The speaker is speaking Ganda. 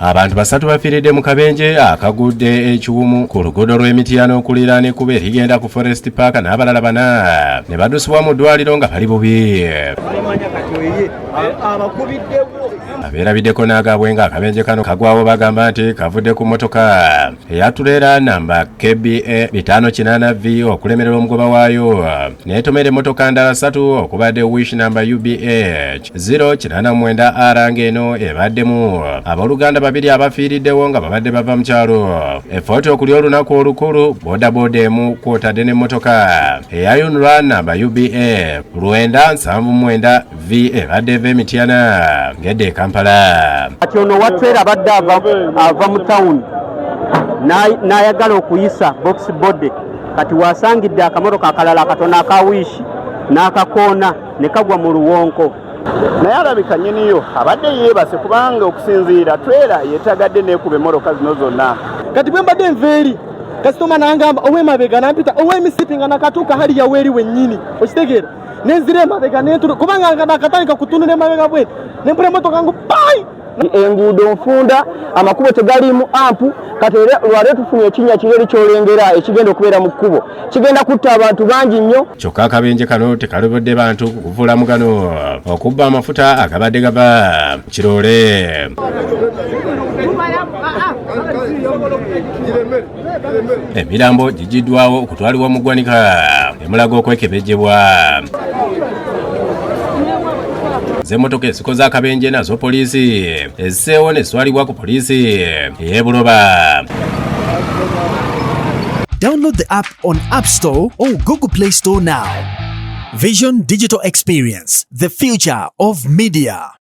Abantu basatu bafiiridde mu kabenje akagudde ekiwumu ku luguudo lw'Emityana okuliraana ekkubo erigenda ku Forest Park n'abalala bana ne badusibwa mu ddwaliro nga bali bubi. Abeerabiddeko n'agaabwe nga akabenje kano kagwawo bagamba nti kavudde ku mmotoka eyatuleera namba KBA 598V okulemerera omugoba waayo n'etomera emmotoka ndala 3 okubadde wish namba UBH 089R ng'eno ebaddemu abooluganda babiri abafiiriddewo nga babadde bava mu kyalo. Effoto okuli olunaku olukulu boodabooda emu kwotadde n'emmotoka eyayunulwa namba UBA 979V ebadde eva Mityana ng'edda e Kampala. Kati ono watwera abadde ava mu tawuni n'ayagala okuyisa box body kati wasangidde akamotoka akalala akatono akawiishi n'akakoona ne kagwa mu luwonko. Naye alabika nnyiniyo abadde yeebase kubanga okusinziira twera yeetagadde n'ekuba emmoloka zino zonna. Kati bwe mbadde nveeri kasitoma n'angamba ow'emabega nampita ow'emisipi nga nakatuuka hali yaweeri wennyini okitegeera nenzira emabega n'entulo kubanga nga nakatandika kutunula emabega bwe nempula emmotoka ngu pai. Enguudo nfunda amakubo tegaliimu ampu kati era lwaleero tufunye ekinnya kireri ky'olengera ekigenda okubeera mu kkubo kigenda kutta abantu bangi nnyo. Kyokka akabenje kano tekalobodde bantu kukuvula mugano okubba amafuta agabadde gava mu kiroole. Emirambo gigiddwawo okutwalibwa mu ggwanika emulaga okwekebejjebwa. Z'emmotoka ezikoze akabenje nazo poliisi ezisseewo ne zitwalibwa ku poliisi ey'e Buloba. Download the app on App Store or Google Play Store now. Vision Digital Experience, the future of media.